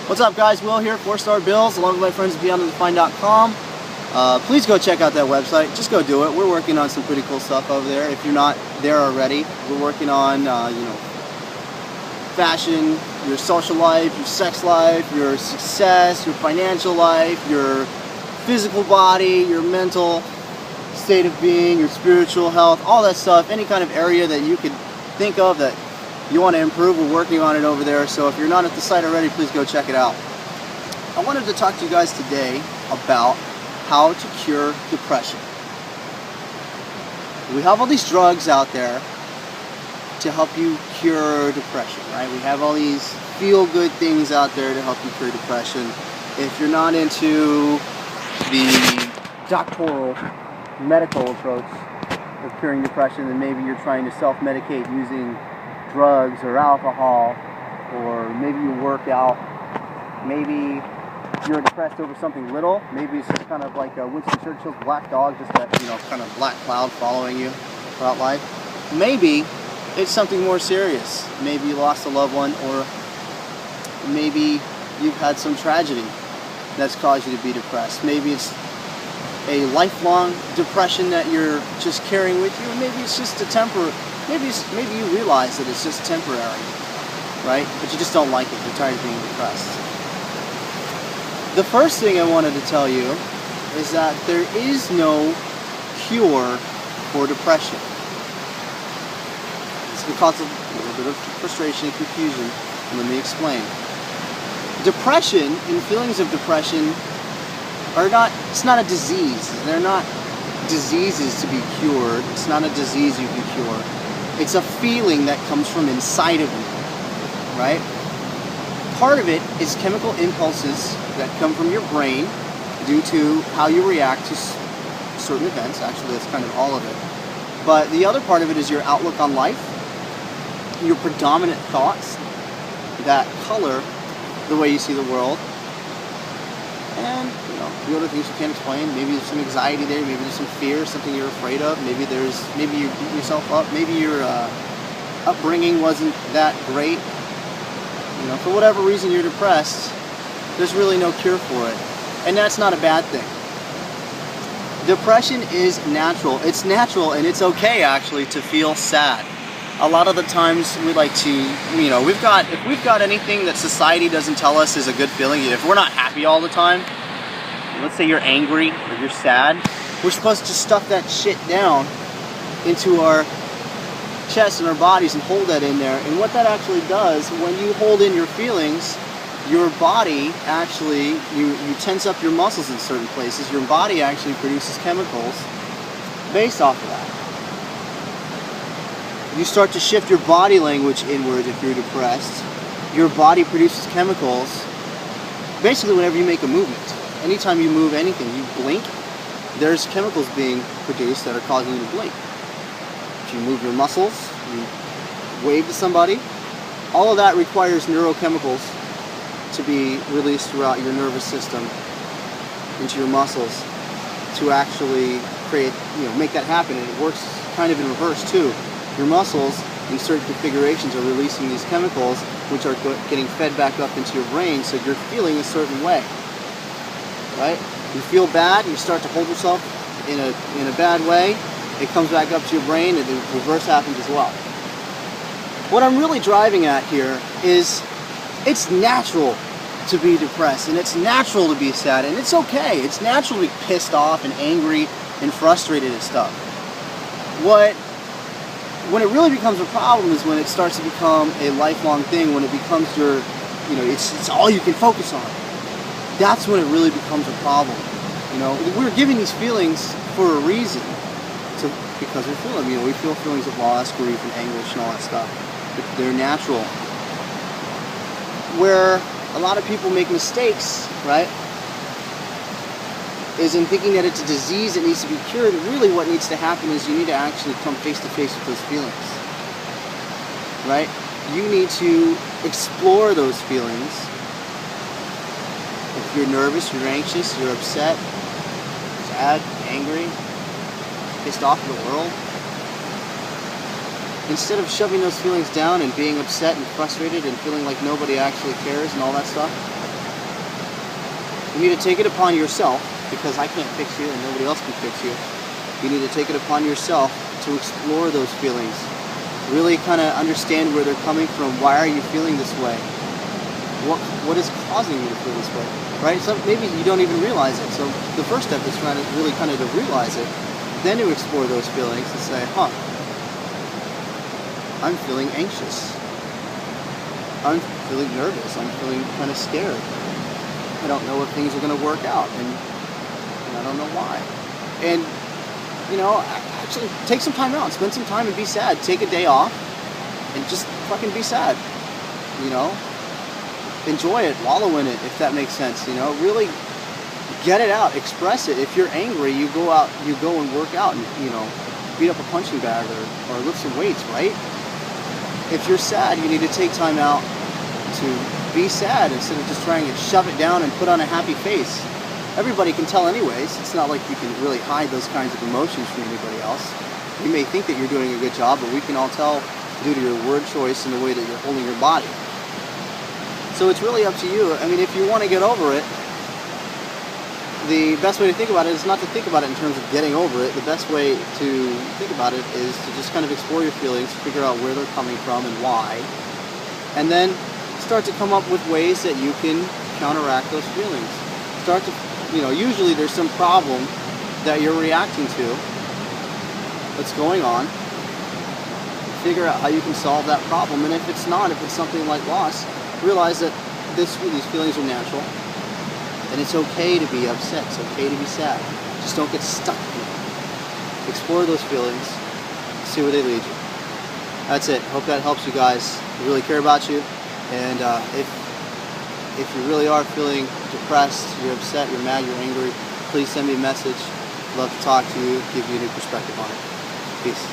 What's up, guys? Will here, 4-Star Bills, along with my friends at BeyondTheDefine.com. Please go check out that website. Just go do it. We're working on some pretty cool stuff over there. If you're not there already, we're working on, fashion, your social life, your sex life, your success, your financial life, your physical body, your mental state of being, your spiritual health, all that stuff. Any kind of area that you could think of that you want to improve, we're working on it over there. So if you're not at the site already, please go check it out. I wanted to talk to you guys today about how to cure depression. We have all these drugs out there to help you cure depression, right? We have all these feel-good things out there to help you cure depression. If you're not into the doctoral medical approach of curing depression, then maybe you're trying to self-medicate using drugs or alcohol, or maybe you work out, maybe you're depressed over something little, maybe it's just kind of like Winston Churchill's black dog, just that, kind of black cloud following you throughout life. Maybe it's something more serious. Maybe you lost a loved one, or maybe you've had some tragedy that's caused you to be depressed. Maybe it's a lifelong depression that you're just carrying with you, and maybe it's just a maybe you realize that it's just temporary, right? But you just don't like it. You're tired of being depressed. The first thing I wanted to tell you is that there is no cure for depression. This can cause a little bit of frustration and confusion. Let me explain. Depression and feelings of depression it's not a disease. They're not diseases to be cured. It's not a disease you can cure. It's a feeling that comes from inside of you, right? Part of it is chemical impulses that come from your brain due to how you react to certain events. Actually, that's kind of all of it. But the other part of it is your outlook on life, your predominant thoughts that color the way you see the world, and the other things you can't explain. Maybe there's some anxiety there, maybe there's some fear, something you're afraid of, maybe you're beating yourself up, maybe your upbringing wasn't that great. For whatever reason you're depressed, there's really no cure for it. And that's not a bad thing. Depression is natural. It's natural, and it's okay actually to feel sad. A lot of the times we like to, if we've got anything that society doesn't tell us is a good feeling, if we're not happy all the time, let's say you're angry or you're sad, we're supposed to stuff that shit down into our chest and our bodies and hold that in there. And what that actually does, when you hold in your feelings, your body actually, you tense up your muscles in certain places, your body actually produces chemicals based off of that. You start to shift your body language inward if you're depressed. Your body produces chemicals basically whenever you make a movement. Anytime you move anything, you blink, there's chemicals being produced that are causing you to blink. If you move your muscles, you wave to somebody, all of that requires neurochemicals to be released throughout your nervous system into your muscles to actually create, make that happen. And it works kind of in reverse too. Your muscles in certain configurations are releasing these chemicals, which are getting fed back up into your brain, so you're feeling a certain way. Right? You feel bad, you start to hold yourself in a bad way, it comes back up to your brain, and the reverse happens as well. What I'm really driving at here is it's natural to be depressed, and it's natural to be sad, and it's okay. It's natural to be pissed off and angry and frustrated at stuff. When it really becomes a problem is when it starts to become a lifelong thing, when it becomes your, it's all you can focus on. That's when it really becomes a problem. We're giving these feelings for a reason, because we feel them. We feel feelings of loss, grief, and anguish, and all that stuff. They're natural. Where a lot of people make mistakes, right, is in thinking that it's a disease that needs to be cured. Really, what needs to happen is you need to actually come face to face with those feelings, right? You need to explore those feelings. If you're nervous, you're anxious, you're upset, sad, angry, pissed off at the world, instead of shoving those feelings down and being upset and frustrated and feeling like nobody actually cares and all that stuff, You need to take it upon yourself, because I can't fix you and nobody else can fix you. You need to take it upon yourself to explore those feelings. Really kind of understand where they're coming from. Why are you feeling this way? What is causing you to feel this way? Right? So maybe you don't even realize it. So the first step is trying to really kind of to realize it, then to explore those feelings and say, huh, I'm feeling anxious. I'm feeling nervous. I'm feeling kind of scared. I don't know if things are going to work out, and I don't know why. And, you know, actually take some time out. Spend some time and be sad. Take a day off and just fucking be sad. You know? Enjoy it. Wallow in it, if that makes sense. You know? Really get it out. Express it. If you're angry, you go out, you go and work out and, you know, beat up a punching bag or lift some weights, right? If you're sad, you need to take time out to be sad instead of just trying to shove it down and put on a happy face. Everybody can tell anyways. It's not like you can really hide those kinds of emotions from anybody else. You may think that you're doing a good job, but we can all tell due to your word choice and the way that you're holding your body. So it's really up to you. I mean, if you want to get over it, the best way to think about it is not to think about it in terms of getting over it. The best way to think about it is to just kind of explore your feelings, figure out where they're coming from and why, and then start to come up with ways that you can counteract those feelings. Start to, you know, usually there's some problem that you're reacting to that's going on. Figure out how you can solve that problem, and if it's not, if it's something like loss, realize that these feelings are natural. And it's okay to be upset. It's okay to be sad. Just don't get stuck in it. Explore those feelings. See where they lead you. That's it. Hope that helps you guys. I really care about you. And if you really are feeling depressed, you're upset, you're mad, you're angry, please send me a message. I'd love to talk to you, give you a new perspective on it. Peace.